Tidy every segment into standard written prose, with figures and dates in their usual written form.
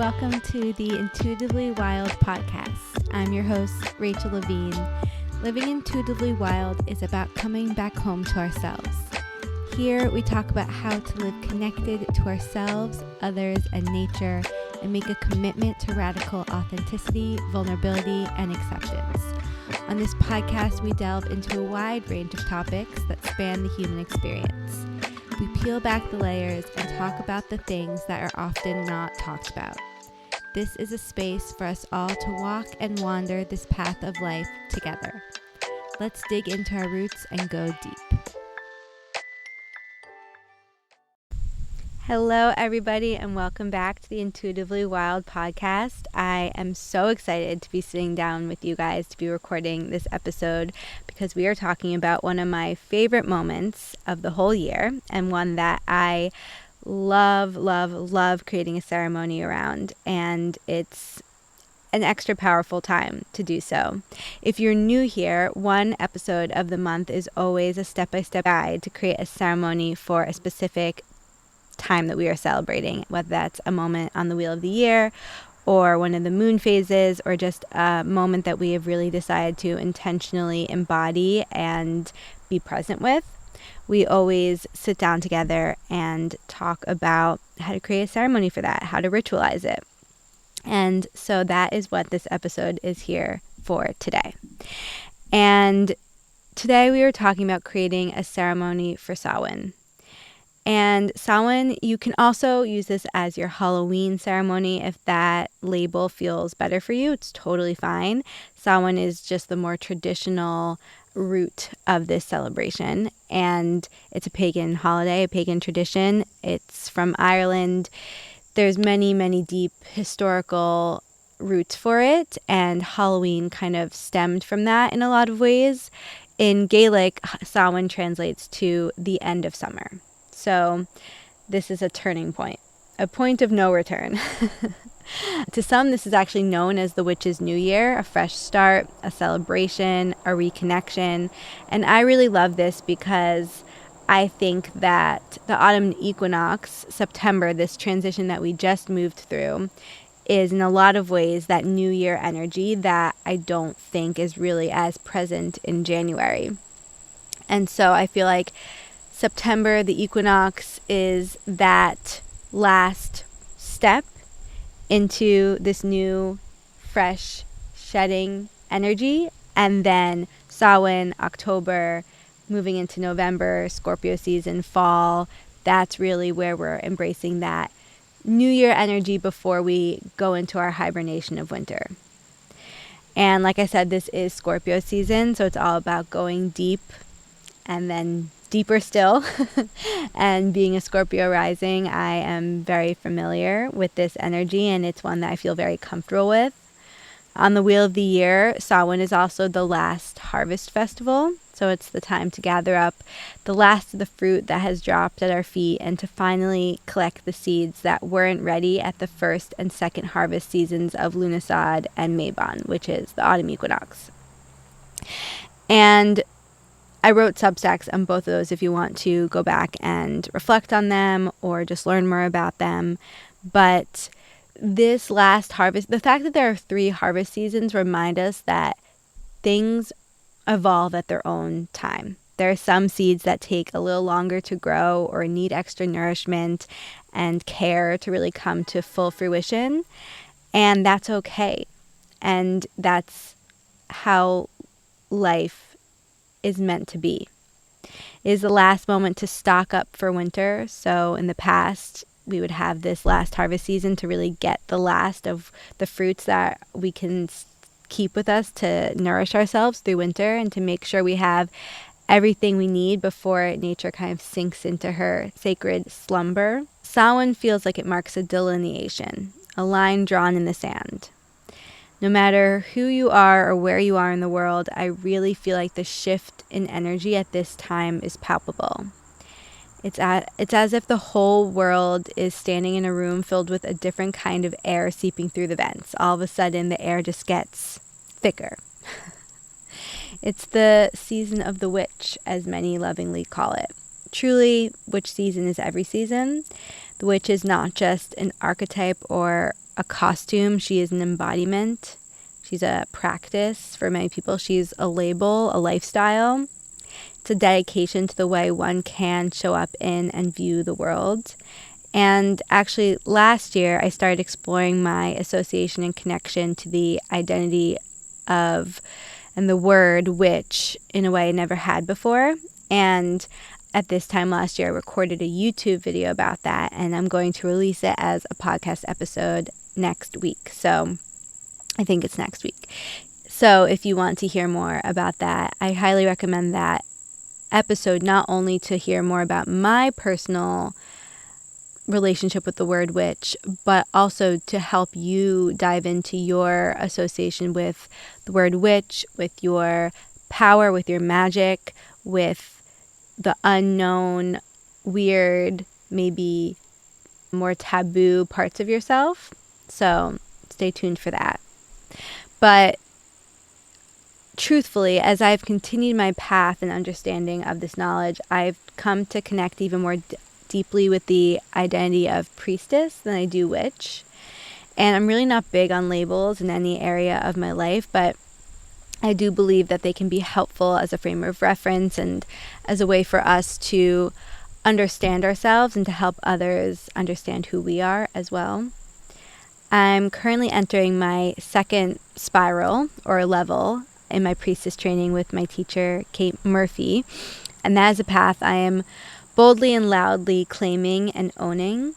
welcome to the Intuitively Wild podcast. I'm your host, Rachel Levine. Living intuitively wild is about coming back home to ourselves. Here, we talk about how to live connected to ourselves, others, and nature, and make a commitment to radical authenticity, vulnerability, and acceptance. On this podcast, we delve into a wide range of topics that span the human experience. We peel back the layers and talk about the things that are often not talked about. This is a space for us all to walk and wander this path of life together. Let's dig into our roots and go deep. Hello, everybody, and welcome back to the Intuitively Wild podcast. I am so excited to be sitting down with you guys to be recording this episode because we are talking about one of my favorite moments of the whole year and one that I love creating a ceremony around, and it's an extra powerful time to do so. If you're new here, one episode of the month is always a step-by-step guide to create a ceremony for a specific time that we are celebrating, whether that's a moment on the wheel of the year or one of the moon phases or just a moment that we have really decided to intentionally embody and be present with. We always sit down together and talk about how to create a ceremony for that, how to ritualize it. And so that is what this episode is here for today. And today we are talking about creating a ceremony for Samhain. And Samhain, you can also use this as your Halloween ceremony if that label feels better for you. It's totally fine. Samhain is just the more traditional root of this celebration. And it's a pagan holiday, a pagan tradition. It's from Ireland. There's many deep historical roots for it. And Halloween kind of stemmed from that in a lot of ways. In Gaelic, Samhain translates to the end of summer. So this is a turning point, a point of no return. To some, this is actually known as the Witch's New Year, a fresh start, a celebration, a reconnection. And I really love this because I think that the autumn equinox, September, this transition that we just moved through, is in a lot of ways that New Year energy that I don't think is really as present in January. And so I feel like September, the equinox, is that last step into this new, fresh, shedding energy. And then Samhain, October, moving into November, Scorpio season, fall, that's really where we're embracing that New Year energy before we go into our hibernation of winter. And like I said, this is Scorpio season, so it's all about going deep and then deeper still. And being a Scorpio rising, I am very familiar with this energy, and it's one that I feel very comfortable with. On the wheel of the year, Samhain is also the last harvest festival, so it's the time to gather up the last of the fruit that has dropped at our feet and to finally collect the seeds that weren't ready at the first and second harvest seasons of Lughnasadh and Mabon, which is the autumn equinox. And I wrote Substacks on both of those if you want to go back and reflect on them or just learn more about them. But this last harvest, the fact that there are 3 harvest seasons remind us that things evolve at their own time. There are some seeds that take a little longer to grow or need extra nourishment and care to really come to full fruition. And that's okay. And that's how life is meant to be. It is the last moment to stock up for winter. So in the past, we would have this last harvest season to really get the last of the fruits that we can keep with us to nourish ourselves through winter and to make sure we have everything we need before nature kind of sinks into her sacred slumber. Samhain feels like it marks a delineation, a line drawn in the sand. No matter who you are or where you are in the world, I really feel like the shift in energy at this time is palpable. It's as if the whole world is standing in a room filled with a different kind of air seeping through the vents. All of a sudden, the air just gets thicker. It's the season of the witch, as many lovingly call it. Truly, witch season is every season, The witch is not just an archetype or a costume. She is an embodiment. She's a practice for many people. She's a label, a lifestyle. It's a dedication to the way one can show up in and view the world. And actually, last year, I started exploring my association and connection to the identity of and the word witch in a way I never had before. And at this time last year, I recorded a YouTube video about that, and I'm going to release it as a podcast episode next week. So I think it's next week. So if you want to hear more about that, I highly recommend that episode, not only to hear more about my personal relationship with the word witch, but also to help you dive into your association with the word witch, with your power, with your magic, with the unknown, weird, maybe more taboo parts of yourself. So stay tuned for that. But truthfully, as I've continued my path and understanding of this knowledge, I've come to connect even more deeply with the identity of priestess than I do witch. And I'm really not big on labels in any area of my life, but I do believe that they can be helpful as a frame of reference and as a way for us to understand ourselves and to help others understand who we are as well. I'm currently entering my second spiral or level in my priestess training with my teacher, Kate Murphy. And that is a path I am boldly and loudly claiming and owning.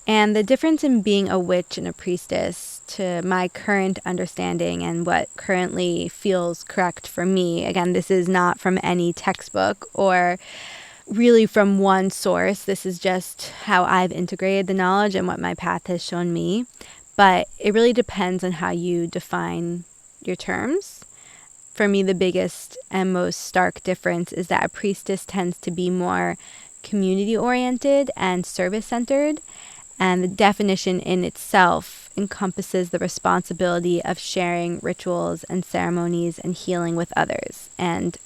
And the difference in being a witch and a priestess, to my current understanding and what currently feels correct for me, again, this is not from any textbook or really from one source. This is just how I've integrated the knowledge and what my path has shown me. But it really depends on how you define your terms. For me, the biggest and most stark difference is that a priestess tends to be more community-oriented and service-centered, and the definition in itself encompasses the responsibility of sharing rituals and ceremonies and healing with others. And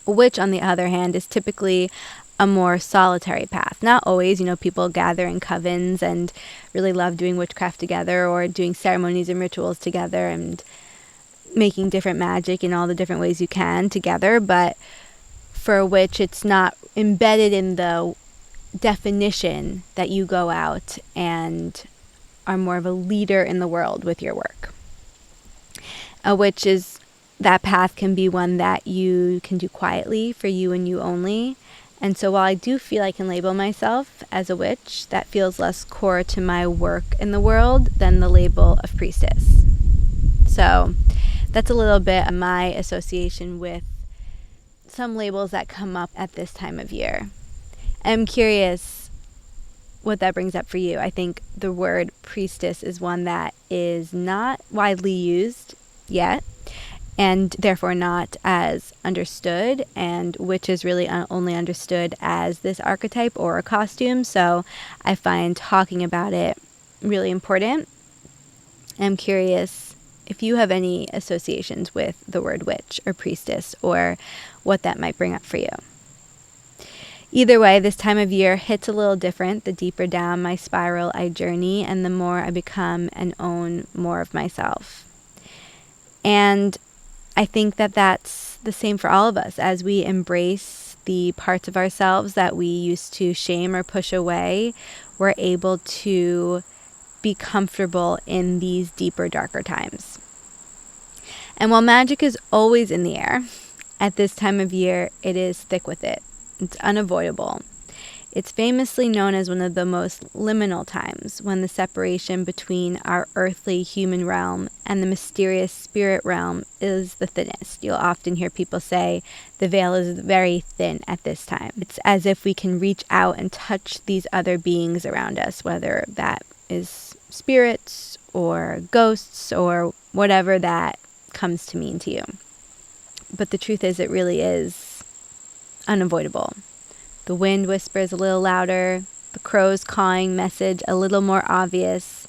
a witch, on the other hand, is typically a more solitary path. Not always, people gather in covens and really love doing witchcraft together or doing ceremonies and rituals together and making different magic in all the different ways you can together. But for a witch, it's not embedded in the definition that you go out and are more of a leader in the world with your work. A witch that path can be one that you can do quietly for you and you only. And so while I do feel I can label myself as a witch, that feels less core to my work in the world than the label of priestess. So that's a little bit of my association with some labels that come up at this time of year. I'm curious what that brings up for you. I think the word priestess is one that is not widely used yet, and therefore not as understood, and witch is really only understood as this archetype or a costume. So I find talking about it really important. I'm curious if you have any associations with the word witch or priestess or what that might bring up for you. Either way, this time of year hits a little different the deeper down my spiral I journey and the more I become and own more of myself. And I think that that's the same for all of us. As we embrace the parts of ourselves that we used to shame or push away, we're able to be comfortable in these deeper, darker times. And while magic is always in the air, at this time of year, it is thick with it. It's unavoidable. It's famously known as one of the most liminal times, when the separation between our earthly human realm and the mysterious spirit realm is the thinnest. You'll often hear people say the veil is very thin at this time. It's as if we can reach out and touch these other beings around us, whether that is spirits or ghosts or whatever that comes to mean to you. But the truth is, it really is unavoidable. The wind whispers a little louder, the crow's cawing message a little more obvious,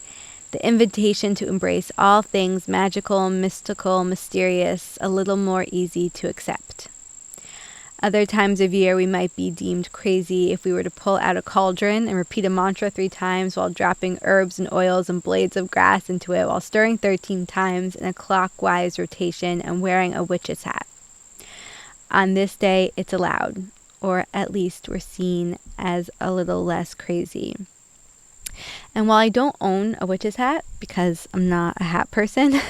the invitation to embrace all things magical, mystical, mysterious, a little more easy to accept. Other times of year, we might be deemed crazy if we were to pull out a cauldron and repeat a mantra 3 times while dropping herbs and oils and blades of grass into it while stirring 13 times in a clockwise rotation and wearing a witch's hat. On this day, it's allowed, or at least we're seen as a little less crazy. And while I don't own a witch's hat because I'm not a hat person,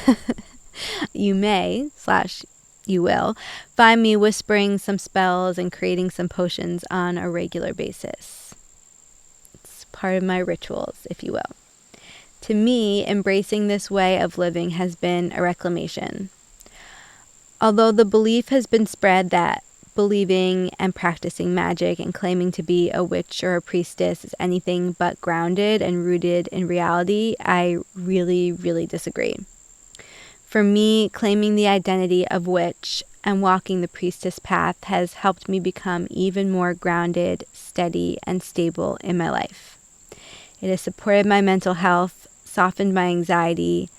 you may, / you will, find me whispering some spells and creating some potions on a regular basis. It's part of my rituals, if you will. To me, embracing this way of living has been a reclamation. Although the belief has been spread that believing and practicing magic and claiming to be a witch or a priestess is anything but grounded and rooted in reality, I really, really disagree. For me, claiming the identity of witch and walking the priestess path has helped me become even more grounded, steady, and stable in my life. It has supported my mental health, softened my anxiety,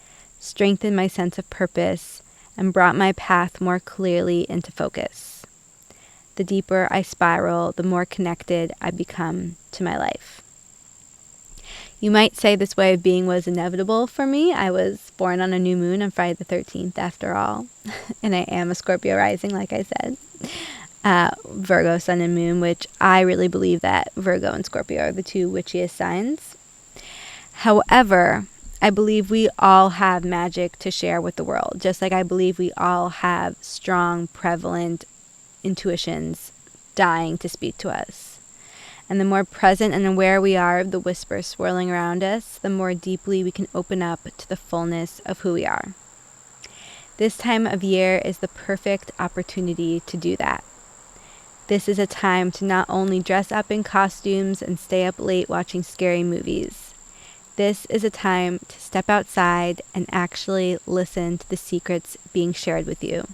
strengthened my sense of purpose, and brought my path more clearly into focus. The deeper I spiral, the more connected I become to my life. You might say this way of being was inevitable for me. I was born on a new moon on Friday the 13th, after all. And I am a Scorpio rising, like I said. Virgo sun and moon, which I really believe that Virgo and Scorpio are the 2 witchiest signs. However, I believe we all have magic to share with the world, just like I believe we all have strong, prevalent intuitions dying to speak to us. And the more present and aware we are of the whispers swirling around us, the more deeply we can open up to the fullness of who we are. This time of year is the perfect opportunity to do that. This is a time to not only dress up in costumes and stay up late watching scary movies. This is a time to step outside and actually listen to the secrets being shared with you.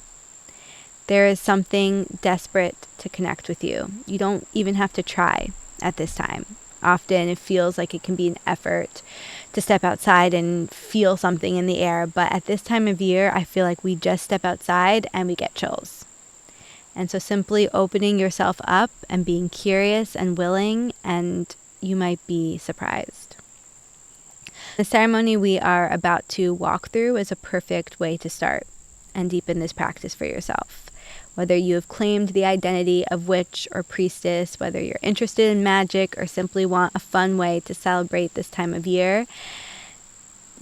There is something desperate to connect with you. You don't even have to try at this time. Often it feels like it can be an effort to step outside and feel something in the air, but at this time of year, I feel like we just step outside and we get chills. And so simply opening yourself up and being curious and willing, and you might be surprised. The ceremony we are about to walk through is a perfect way to start and deepen this practice for yourself. Whether you have claimed the identity of witch or priestess, whether you're interested in magic or simply want a fun way to celebrate this time of year,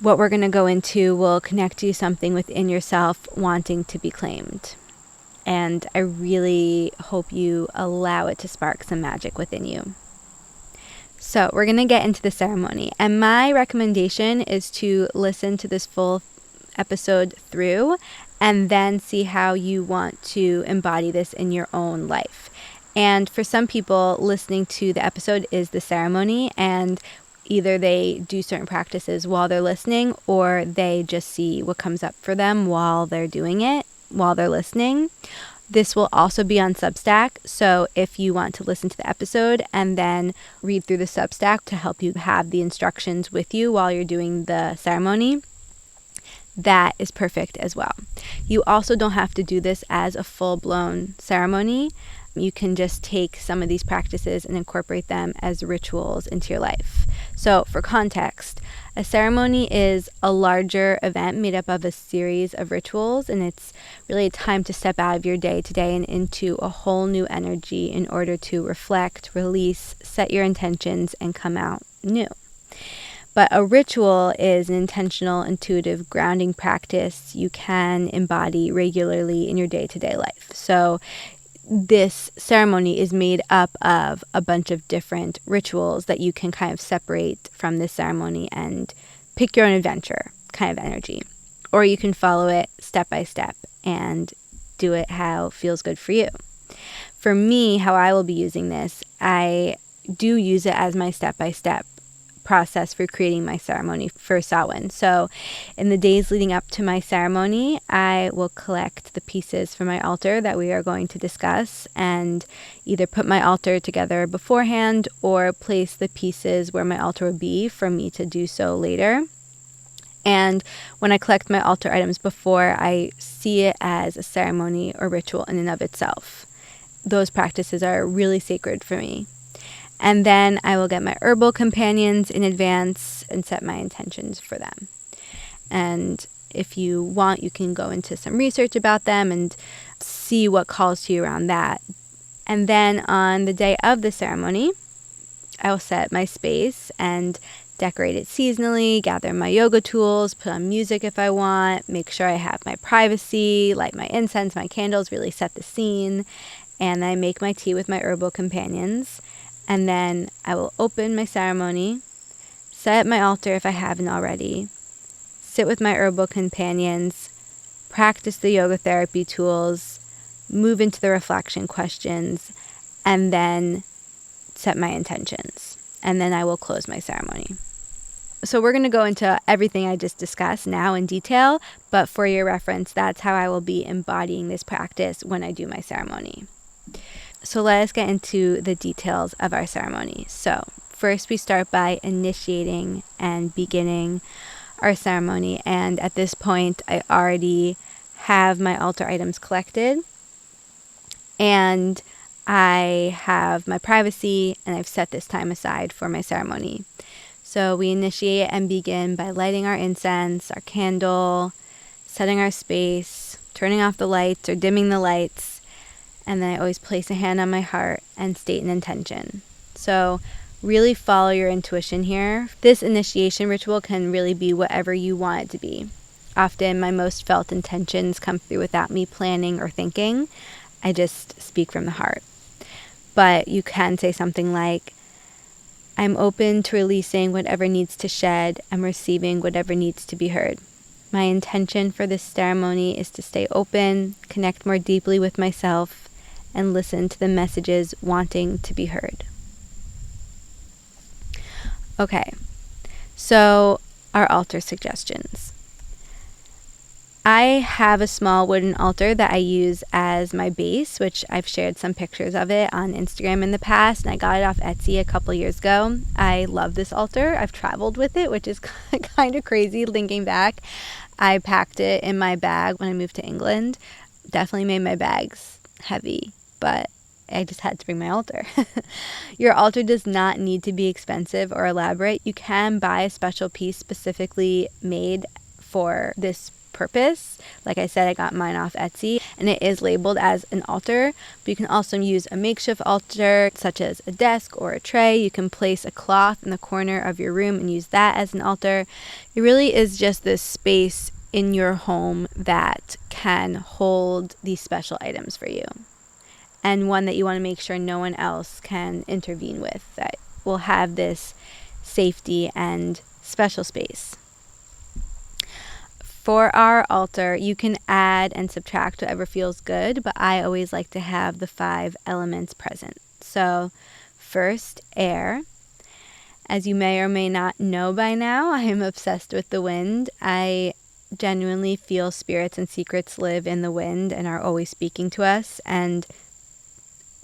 what we're going to go into will connect to something within yourself wanting to be claimed. And I really hope you allow it to spark some magic within you. So we're going to get into the ceremony. And my recommendation is to listen to this full episode through and then see how you want to embody this in your own life. And for some people, listening to the episode is the ceremony, and either they do certain practices while they're listening, or they just see what comes up for them while they're doing it, while they're listening. This will also be on Substack, so if you want to listen to the episode and then read through the Substack to help you have the instructions with you while you're doing the ceremony, that is perfect as well. You also don't have to do this as a full-blown ceremony. You can just take some of these practices and incorporate them as rituals into your life. So for context, a ceremony is a larger event made up of a series of rituals, and it's really a time to step out of your day-to-day and into a whole new energy in order to reflect, release, set your intentions, and come out new. But a ritual is an intentional, intuitive grounding practice you can embody regularly in your day-to-day life. So this ceremony is made up of a bunch of different rituals that you can kind of separate from this ceremony and pick your own adventure kind of energy. Or you can follow it step by step and do it how it feels good for you. For me, how I will be using this, I do use it as my step-by-step process for creating my ceremony for Samhain. So in the days leading up to my ceremony, I will collect the pieces for my altar that we are going to discuss and either put my altar together beforehand or place the pieces where my altar would be for me to do so later. And when I collect my altar items before, I see it as a ceremony or ritual in and of itself. those practices are really sacred for me. And then I will get my herbal companions in advance and set my intentions for them. And if you want, you can go into some research about them and see what calls to you around that. And then on the day of the ceremony, I will set my space and decorate it seasonally, gather my yoga tools, put on music if I want, make sure I have my privacy, light my incense, my candles, really set the scene. And I make my tea with my herbal companions. And then I will open my ceremony, set my altar if I haven't already, sit with my herbal companions, practice the yoga therapy tools, move into the reflection questions, and then set my intentions. And then I will close my ceremony. So we're going to go into everything I just discussed now in detail, but for your reference, that's how I will be embodying this practice when I do my ceremony. So let us get into the details of our ceremony. So first we start by initiating and beginning our ceremony. And at this point, I already have my altar items collected. And I have my privacy, and I've set this time aside for my ceremony. So we initiate and begin by lighting our incense, our candle, setting our space, turning off the lights or dimming the lights. And then I always place a hand on my heart and state an intention. So really follow your intuition here. This initiation ritual can really be whatever you want it to be. Often my most felt intentions come through without me planning or thinking. I just speak from the heart. But you can say something like, I'm open to releasing whatever needs to shed and receiving whatever needs to be heard. My intention for this ceremony is to stay open, connect more deeply with myself, and listen to the messages wanting to be heard. Okay, so our altar suggestions. I have a small wooden altar that I use as my base, which I've shared some pictures of it on Instagram in the past, and I got it off Etsy a couple years ago. I love this altar. I've traveled with it, which is kind of crazy thinking back. I packed it in my bag when I moved to England. Definitely made my bags heavy, but I just had to bring my altar. Your altar does not need to be expensive or elaborate. You can buy a special piece specifically made for this purpose. Like I said, I got mine off Etsy, and it is labeled as an altar, but you can also use a makeshift altar such as a desk or a tray. You can place a cloth in the corner of your room and use that as an altar. It really is just this space in your home that can hold these special items for you, and one that you want to make sure no one else can intervene with, that will have this safety and special space. For our altar, you can add and subtract whatever feels good, but I always like to have the 5 elements present. So first, air. As you may or may not know by now, I am obsessed with the wind. I genuinely feel spirits and secrets live in the wind and are always speaking to us. And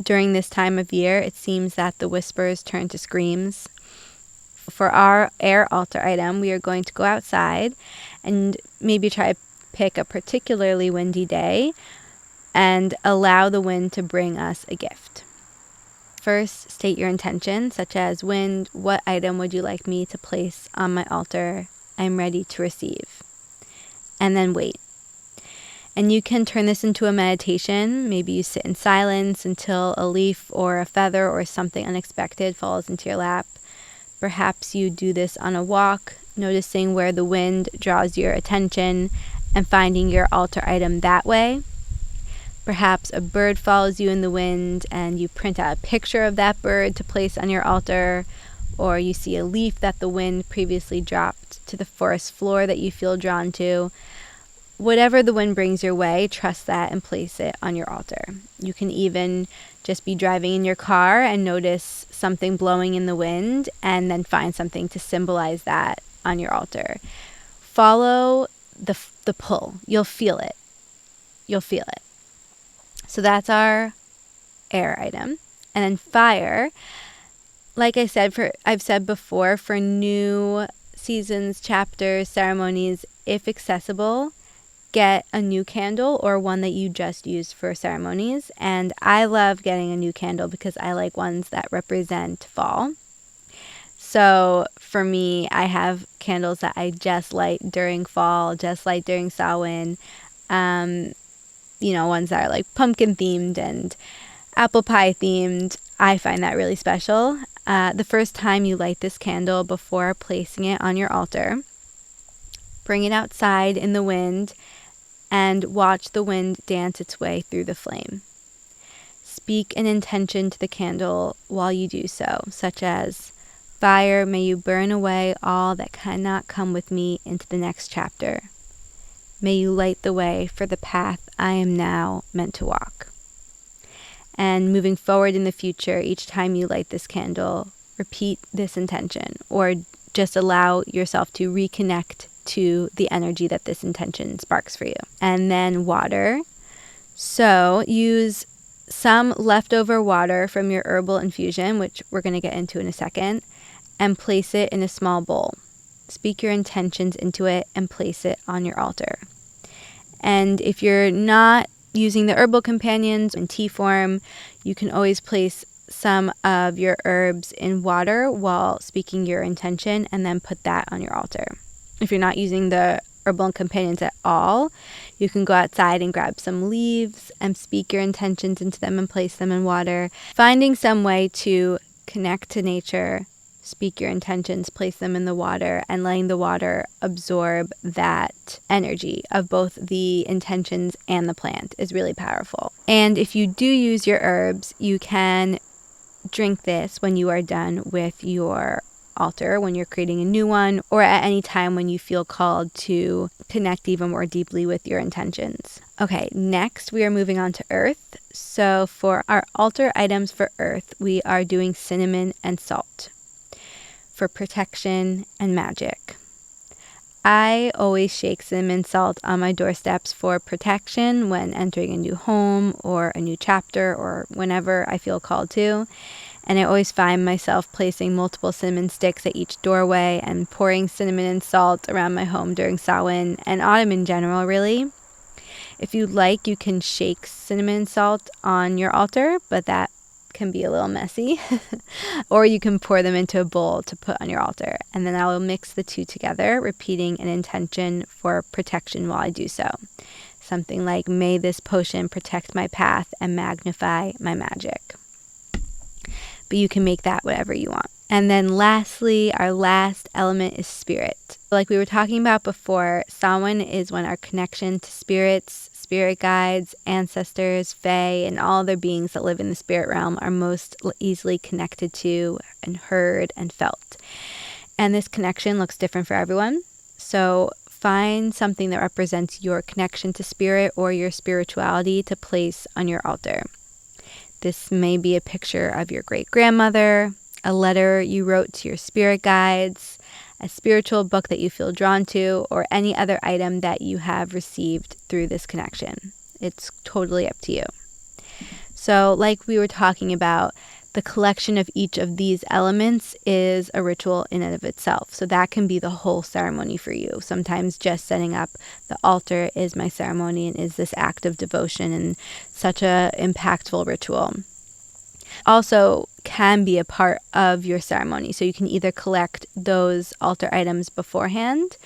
during this time of year, it seems that the whispers turn to screams. For our air altar item, we are going to go outside and maybe try to pick a particularly windy day and allow the wind to bring us a gift. First, state your intention, such as, wind, what item would you like me to place on my altar? I'm ready to receive. And then wait. And you can turn this into a meditation. Maybe you sit in silence until a leaf or a feather or something unexpected falls into your lap. Perhaps you do this on a walk, noticing where the wind draws your attention and finding your altar item that way. Perhaps a bird follows you in the wind and you print out a picture of that bird to place on your altar, or you see a leaf that the wind previously dropped to the forest floor that you feel drawn to. Whatever the wind brings your way, trust that and place it on your altar. You can even just be driving in your car and notice something blowing in the wind and then find something to symbolize that on your altar. Follow the pull. You'll feel it. You'll feel it. So that's our air item. And then fire, like I've said before, for new seasons, chapters, ceremonies, if accessible, get a new candle or one that you just used for ceremonies. And I love getting a new candle because I like ones that represent fall. So for me, I have candles that I just light during fall, just light during Samhain. Ones that are like pumpkin themed and apple pie themed. I find that really special. The first time you light this candle before placing it on your altar, bring it outside in the wind and watch the wind dance its way through the flame. Speak an intention to the candle while you do so, such as, "Fire, may you burn away all that cannot come with me into the next chapter. May you light the way for the path I am now meant to walk." And moving forward in the future, each time you light this candle, repeat this intention, or just allow yourself to reconnect to the energy that this intention sparks for you. And then water. So use some leftover water from your herbal infusion, which we're going to get into in a second, and place it in a small bowl. Speak your intentions into it and place it on your altar. And if you're not using the herbal companions in tea form, you can always place some of your herbs in water while speaking your intention and then put that on your altar. If you're not using the herbal companions at all, you can go outside and grab some leaves and speak your intentions into them and place them in water. Finding some way to connect to nature, speak your intentions, place them in the water, and letting the water absorb that energy of both the intentions and the plant is really powerful. And if you do use your herbs, you can drink this when you are done with your altar, when you're creating a new one, or at any time when you feel called to connect even more deeply with your intentions. Okay, next we are moving on to earth. So for our altar items for earth, we are doing cinnamon and salt for protection and magic. I always shake cinnamon salt on my doorsteps for protection when entering a new home or a new chapter or whenever I feel called to. And I always find myself placing multiple cinnamon sticks at each doorway and pouring cinnamon and salt around my home during Samhain and autumn in general, really. If you'd like, you can shake cinnamon and salt on your altar, but that can be a little messy. Or you can pour them into a bowl to put on your altar. And then I will mix the two together, repeating an intention for protection while I do so. Something like, "May this potion protect my path and magnify my magic." But you can make that whatever you want. And then lastly, our last element is spirit. Like we were talking about before, Samhain is when our connection to spirits, spirit guides, ancestors, fae, and all other beings that live in the spirit realm are most easily connected to and heard and felt. And this connection looks different for everyone. So find something that represents your connection to spirit or your spirituality to place on your altar. This may be a picture of your great-grandmother, a letter you wrote to your spirit guides, a spiritual book that you feel drawn to, or any other item that you have received through this connection. It's totally up to you. So like we were talking about, the collection of each of these elements is a ritual in and of itself. So that can be the whole ceremony for you. Sometimes just setting up the altar is my ceremony and is this act of devotion and such a impactful ritual. Also can be a part of your ceremony. So you can either collect those altar items beforehand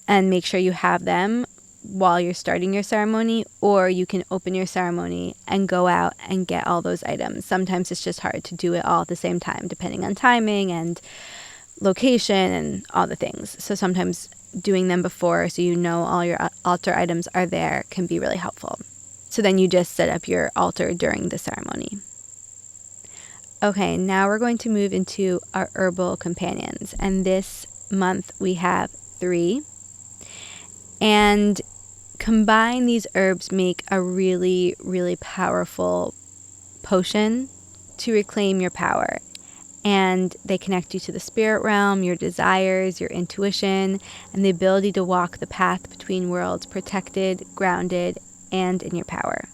and make sure you have them while you're starting your ceremony, or you can open your ceremony and go out and get all those items. Sometimes it's just hard to do it all at the same time, depending on timing and location and all the things. So sometimes doing them before so you know all your altar items are there can be really helpful. So then you just set up your altar during the ceremony. Okay, now we're going to move into our herbal companions. And this month we have 3. And combine these herbs make a really, really powerful potion to reclaim your power. And they connect you to the spirit realm, your desires, your intuition, and the ability to walk the path between worlds, protected, grounded, and in your power.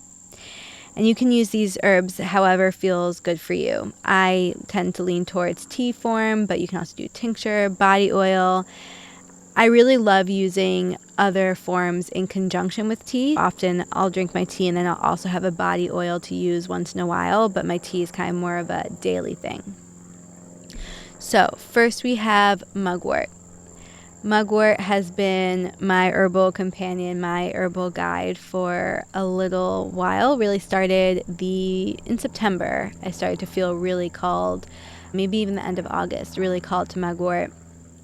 And you can use these herbs however feels good for you. I tend to lean towards tea form, but you can also do tincture, body oil. I really love using other forms in conjunction with tea. Often I'll drink my tea and then I'll also have a body oil to use once in a while, but my tea is kind of more of a daily thing. So first we have mugwort. Mugwort has been my herbal companion, my herbal guide for a little while. Really started in September. I started to feel really called, maybe even the end of August, really called to mugwort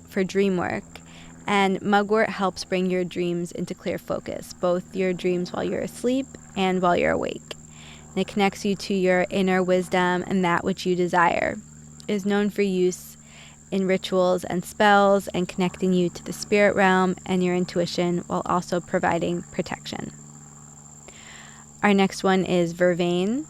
for dream work. And mugwort helps bring your dreams into clear focus, both your dreams while you're asleep and while you're awake. And it connects you to your inner wisdom and that which you desire. It is known for use in rituals and spells and connecting you to the spirit realm and your intuition while also providing protection. Our next one is vervain.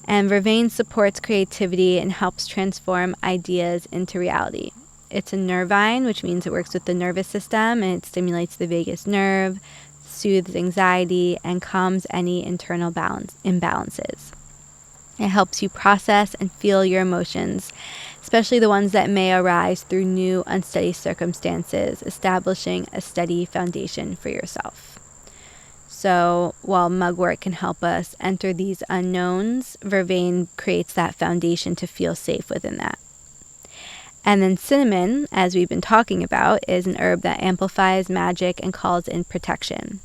And vervain supports creativity and helps transform ideas into reality. It's a nervine, which means it works with the nervous system, and it stimulates the vagus nerve, soothes anxiety, and calms any internal imbalances. It helps you process and feel your emotions, especially the ones that may arise through new, unsteady circumstances, establishing a steady foundation for yourself. So while mugwort can help us enter these unknowns, vervain creates that foundation to feel safe within that. And then cinnamon, as we've been talking about, is an herb that amplifies magic and calls in protection.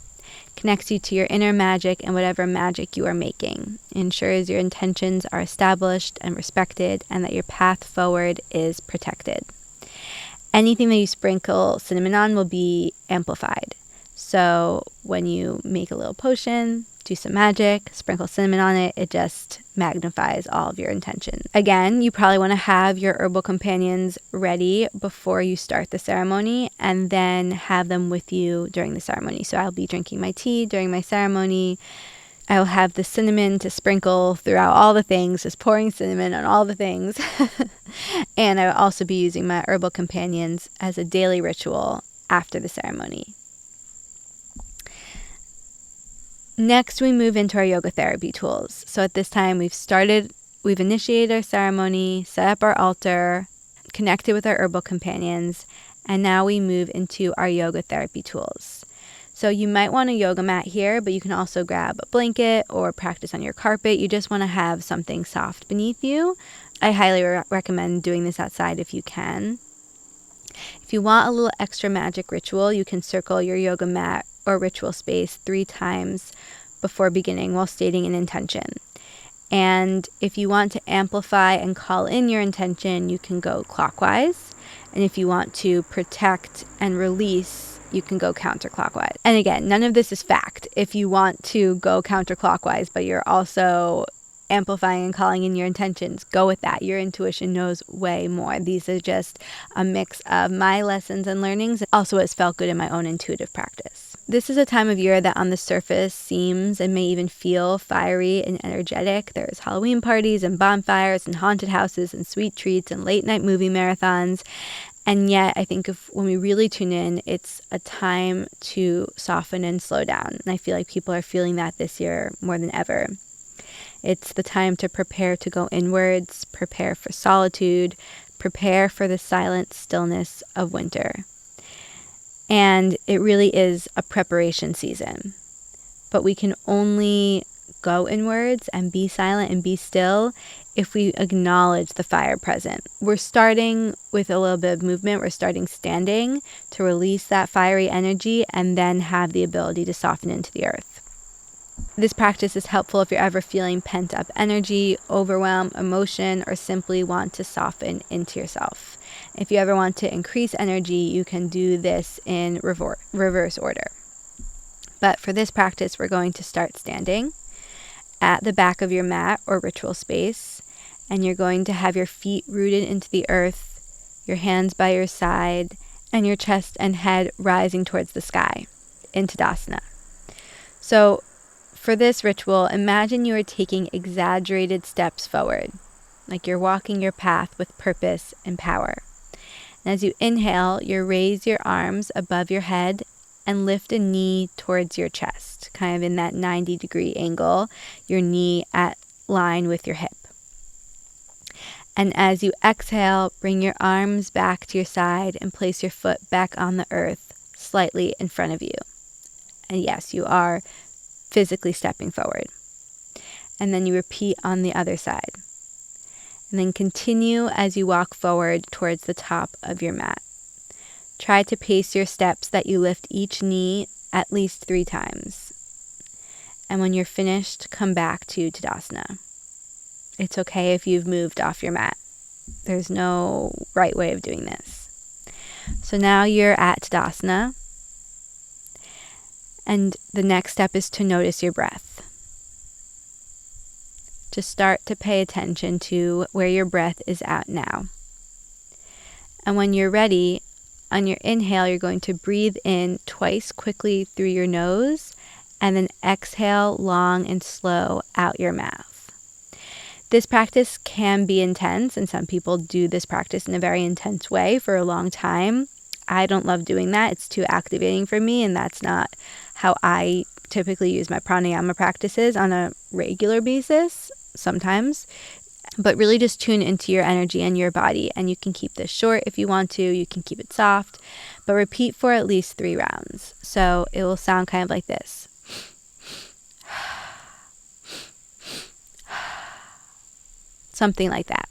Connects you to your inner magic and whatever magic you are making. Ensures your intentions are established and respected and that your path forward is protected. Anything that you sprinkle cinnamon on will be amplified. So when you make a little potion, do some magic, sprinkle cinnamon on it, it just magnifies all of your intentions. Again, you probably want to have your herbal companions ready before you start the ceremony and then have them with you during the ceremony. So I'll be drinking my tea during my ceremony. I will have the cinnamon to sprinkle throughout all the things, just pouring cinnamon on all the things. And I will also be using my herbal companions as a daily ritual after the ceremony. Next, we move into our yoga therapy tools. So at this time, we've initiated our ceremony, set up our altar, connected with our herbal companions, and now we move into our yoga therapy tools. So you might want a yoga mat here, but you can also grab a blanket or practice on your carpet. You just want to have something soft beneath you. I highly recommend doing this outside if you can. If you want a little extra magic ritual, you can circle your yoga mat or ritual space 3 times before beginning while stating an intention. And if you want to amplify and call in your intention, you can go clockwise. And if you want to protect and release, you can go counterclockwise. And again, none of this is fact. If you want to go counterclockwise, but you're also amplifying and calling in your intentions, go with that. Your intuition knows way more. These are just a mix of my lessons and learnings, also has felt good in my own intuitive practice. This is a time of year that on the surface seems and may even feel fiery and energetic. There's Halloween parties and bonfires and haunted houses and sweet treats and late night movie marathons. And yet I think when we really tune in, it's a time to soften and slow down. And I feel like people are feeling that this year more than ever. It's the time to prepare to go inwards, prepare for solitude, prepare for the silent stillness of winter. And it really is a preparation season. But we can only go inwards and be silent and be still if we acknowledge the fire present. We're starting with a little bit of movement. We're starting standing to release that fiery energy and then have the ability to soften into the earth. This practice is helpful if you're ever feeling pent up energy, overwhelm, emotion, or simply want to soften into yourself. If you ever want to increase energy, you can do this in reverse order. But for this practice, we're going to start standing at the back of your mat or ritual space, and you're going to have your feet rooted into the earth, your hands by your side, and your chest and head rising towards the sky in Tadasana. So for this ritual, imagine you are taking exaggerated steps forward, like you're walking your path with purpose and power. And as you inhale, you raise your arms above your head and lift a knee towards your chest, kind of in that 90-degree angle, your knee at line with your hip. And as you exhale, bring your arms back to your side and place your foot back on the earth, slightly in front of you. And yes, you are physically stepping forward. And then you repeat on the other side. And then continue as you walk forward towards the top of your mat. Try to pace your steps that you lift each knee at least 3 times. And when you're finished, come back to Tadasana. It's okay if you've moved off your mat. There's no right way of doing this. So now you're at Tadasana. And the next step is to notice your breath. To start to pay attention to where your breath is at now. And when you're ready, on your inhale, you're going to breathe in twice quickly through your nose, and then exhale long and slow out your mouth. This practice can be intense, and some people do this practice in a very intense way for a long time. I don't love doing that. It's too activating for me, and that's not how I typically use my pranayama practices on a regular basis, sometimes. But really just tune into your energy and your body, and you can keep this short if you want to. You can keep it soft, but repeat for at least 3 rounds. So it will sound kind of like this. Something like that.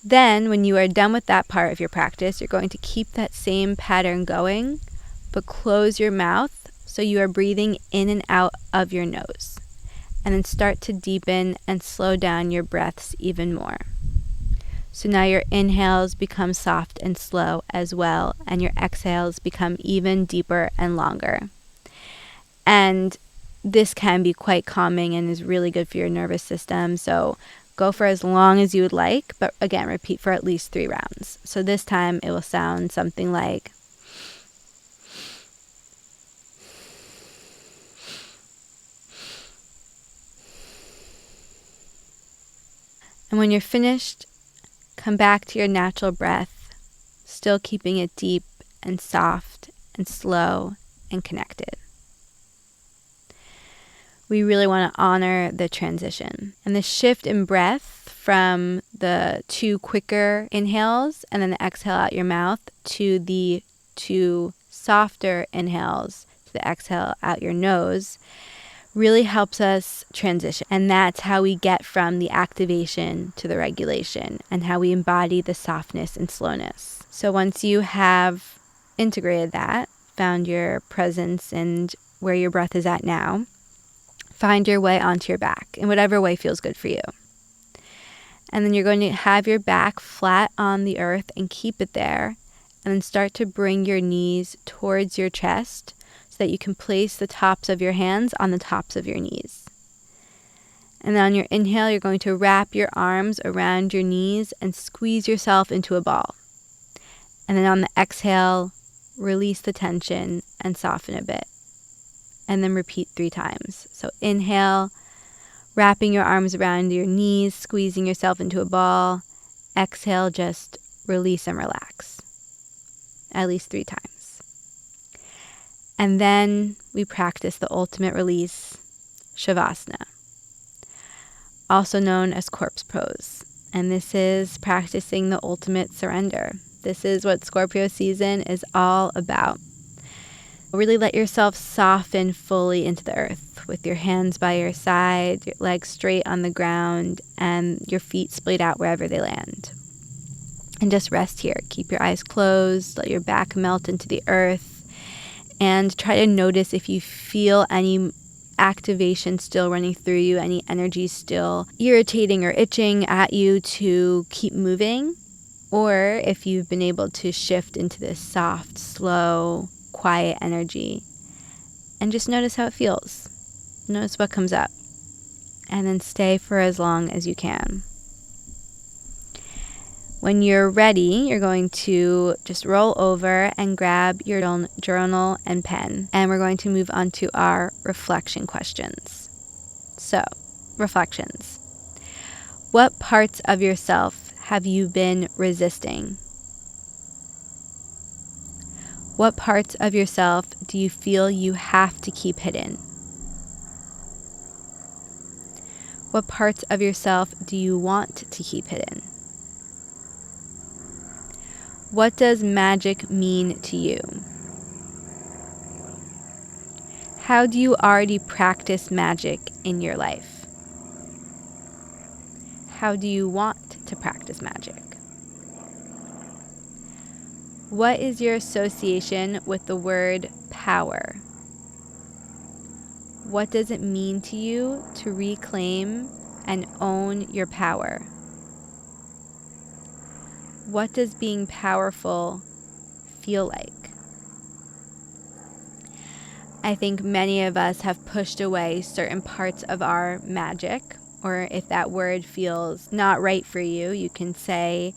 Then when you are done with that part of your practice, you're going to keep that same pattern going, but close your mouth so you are breathing in and out of your nose. And then start to deepen and slow down your breaths even more. So now your inhales become soft and slow as well, and your exhales become even deeper and longer. And this can be quite calming and is really good for your nervous system. So go for as long as you would like, but again, repeat for at least 3 rounds. So this time it will sound something like, and when you're finished, come back to your natural breath, still keeping it deep and soft and slow and connected. We really want to honor the transition and the shift in breath from the 2 quicker inhales and then the exhale out your mouth to the 2 softer inhales to the exhale out your nose really helps us transition. And that's how we get from the activation to the regulation and how we embody the softness and slowness. So once you have integrated that, found your presence and where your breath is at now, find your way onto your back in whatever way feels good for you. And then you're going to have your back flat on the earth and keep it there. And then start to bring your knees towards your chest so that you can place the tops of your hands on the tops of your knees. And then on your inhale, you're going to wrap your arms around your knees and squeeze yourself into a ball. And then on the exhale, release the tension and soften a bit. And then repeat 3 times. So inhale, wrapping your arms around your knees, squeezing yourself into a ball. Exhale, just release and relax. At least 3 times. And then we practice the ultimate release, Shavasana, also known as corpse pose. And this is practicing the ultimate surrender. This is what Scorpio season is all about. Really let yourself soften fully into the earth with your hands by your side, your legs straight on the ground, and your feet splayed out wherever they land. And just rest here. Keep your eyes closed, let your back melt into the earth, and try to notice if you feel any activation still running through you, any energy still irritating or itching at you to keep moving, or if you've been able to shift into this soft, slow, quiet energy. And just notice how it feels. Notice what comes up. And then stay for as long as you can. When you're ready, you're going to just roll over and grab your journal and pen. And we're going to move on to our reflection questions. So, reflections. What parts of yourself have you been resisting? What parts of yourself do you feel you have to keep hidden? What parts of yourself do you want to keep hidden? What does magic mean to you? How do you already practice magic in your life? How do you want to practice magic? What is your association with the word power? What does it mean to you to reclaim and own your power? What does being powerful feel like? I think many of us have pushed away certain parts of our magic, or if that word feels not right for you, you can say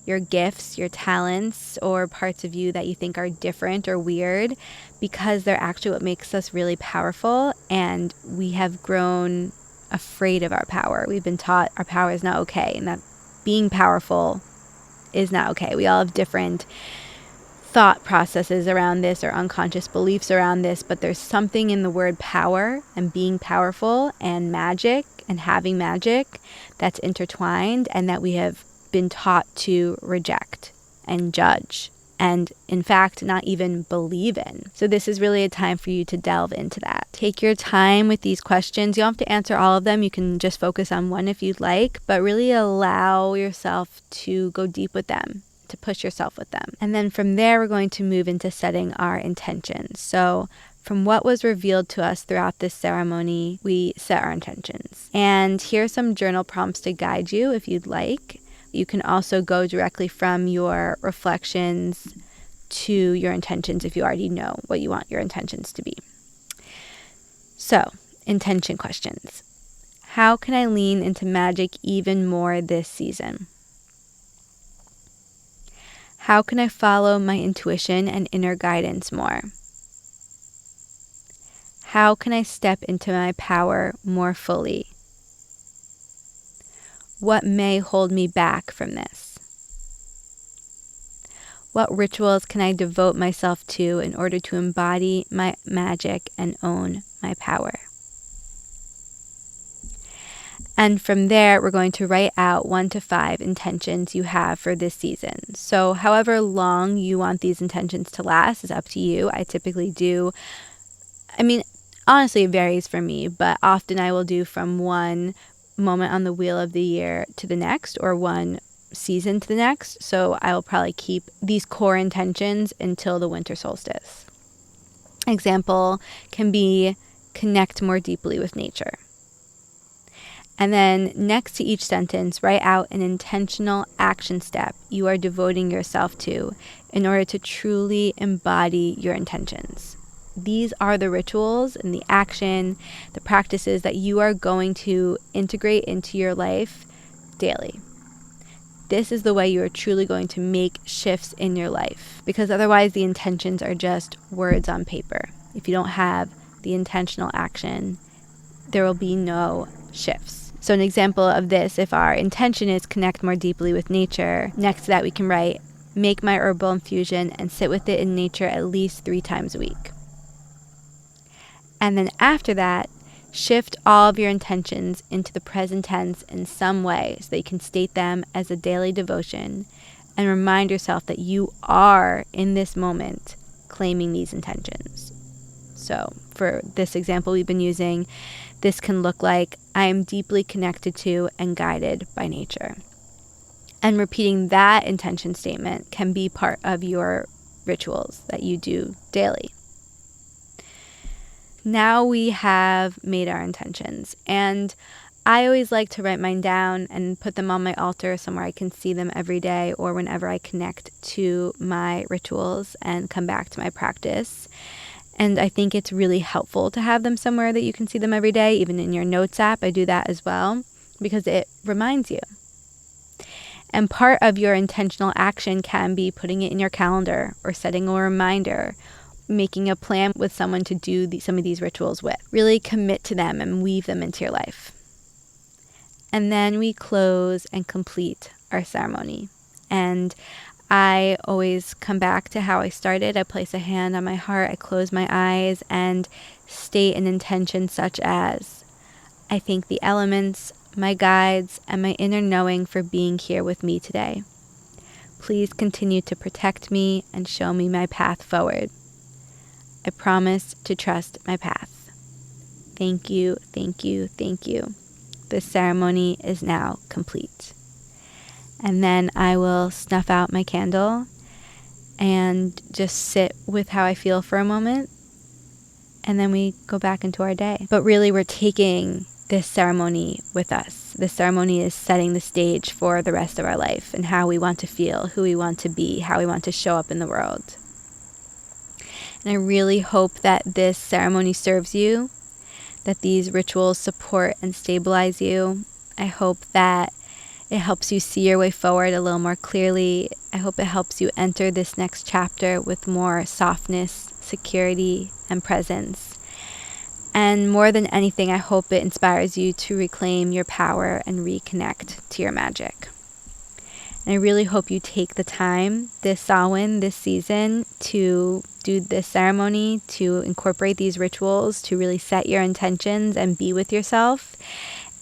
your gifts, your talents, or parts of you that you think are different or weird, because they're actually what makes us really powerful, and we have grown afraid of our power. We've been taught our power is not okay, and that being powerful is not okay. We all have different thought processes around this or unconscious beliefs around this, but there's something in the word power and being powerful and magic and having magic that's intertwined, and that we have been taught to reject and judge and, in fact, not even believe in. So this is really a time for you to delve into that. Take your time with these questions. You don't have to answer all of them. You can just focus on one if you'd like, but really allow yourself to go deep with them, to push yourself with them. And then from there, we're going to move into setting our intentions. So from what was revealed to us throughout this ceremony, we set our intentions. And here are some journal prompts to guide you if you'd like. You can also go directly from your reflections to your intentions if you already know what you want your intentions to be. So, intention questions. How can I lean into magic even more this season? How can I follow my intuition and inner guidance more? How can I step into my power more fully? What may hold me back from this? What rituals can I devote myself to in order to embody my magic and own my power? And from there, we're going to write out 1 to 5 intentions you have for this season. So however long you want these intentions to last is up to you. I typically do, honestly, it varies for me, but often I will do from one moment on the wheel of the year to the next, or one season to the next. So I will probably keep these core intentions until the winter solstice. Example can be connect more deeply with nature. And then next to each sentence, write out an intentional action step you are devoting yourself to in order to truly embody your intentions. These are the rituals and the action, the practices that you are going to integrate into your life daily. This is the way you are truly going to make shifts in your life, because otherwise the intentions are just words on paper. If you don't have the intentional action, there will be no shifts. So an example of this, if our intention is connect more deeply with nature, next to that we can write, make my herbal infusion and sit with it in nature at least 3 times a week. And then after that, shift all of your intentions into the present tense in some way so that you can state them as a daily devotion and remind yourself that you are, in this moment, claiming these intentions. So for this example we've been using, this can look like, I am deeply connected to and guided by nature. And repeating that intention statement can be part of your rituals that you do daily. Now we have made our intentions, and I always like to write mine down and put them on my altar somewhere I can see them every day, or whenever I connect to my rituals and come back to my practice. And I think it's really helpful to have them somewhere that you can see them every day, even in your notes app. I do that as well, because it reminds you. And part of your intentional action can be putting it in your calendar or setting a reminder, making a plan with someone to do some of these rituals with. Really commit to them and weave them into your life. And then we close and complete our ceremony. And I always come back to how I started. I place a hand on my heart, I close my eyes, and state an intention such as, I thank the elements, my guides, and my inner knowing for being here with me today. Please continue to protect me and show me my path forward. I promise to trust my path. Thank you, thank you, thank you. This ceremony is now complete. And then I will snuff out my candle and just sit with how I feel for a moment. And then we go back into our day. But really, we're taking this ceremony with us. This ceremony is setting the stage for the rest of our life and how we want to feel, who we want to be, how we want to show up in the world. And I really hope that this ceremony serves you, that these rituals support and stabilize you. I hope that it helps you see your way forward a little more clearly. I hope it helps you enter this next chapter with more softness, security, and presence. And more than anything, I hope it inspires you to reclaim your power and reconnect to your magic. And I really hope you take the time this Samhain, this season, to do this ceremony, to incorporate these rituals, to really set your intentions and be with yourself.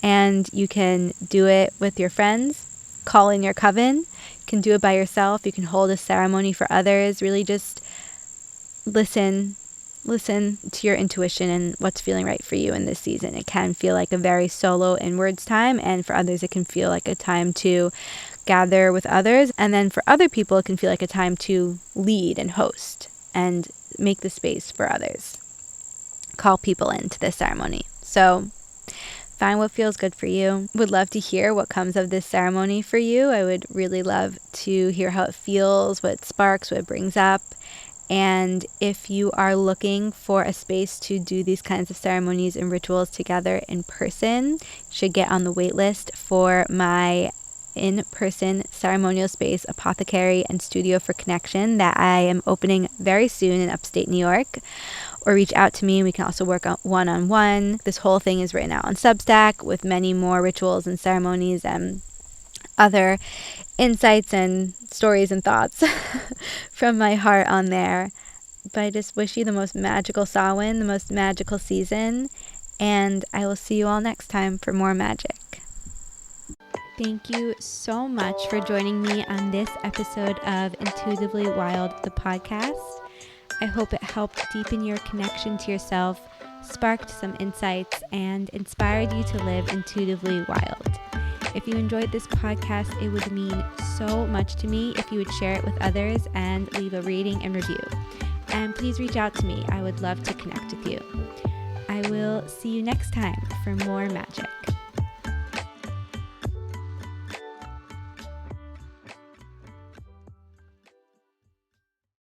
And you can do it with your friends, call in your coven. You can do it by yourself. You can hold a ceremony for others. Really just listen to your intuition and what's feeling right for you in this season. It can feel like a very solo inwards time, and for others it can feel like a time to gather with others, and then for other people it can feel like a time to lead and host and make the space for others. Call people into this ceremony. So find what feels good for you. Would love to hear what comes of this ceremony for you. I would really love to hear how it feels, what it sparks, what it brings up. And if you are looking for a space to do these kinds of ceremonies and rituals together in person, you should get on the wait list for my in-person ceremonial space, apothecary and studio for connection, that I am opening very soon in upstate New York. Or reach out to me and we can also work on one-on-one. This whole thing is written out on Substack with many more rituals and ceremonies and other insights and stories and thoughts from my heart on there. But I just wish you the most magical Samhain, the most magical season, and I will see you all next time for more magic. Thank you so much for joining me on this episode of Intuitively Wild, the podcast. I hope it helped deepen your connection to yourself, sparked some insights, and inspired you to live intuitively wild. If you enjoyed this podcast, it would mean so much to me if you would share it with others and leave a rating and review. And please reach out to me. I would love to connect with you. I will see you next time for more magic.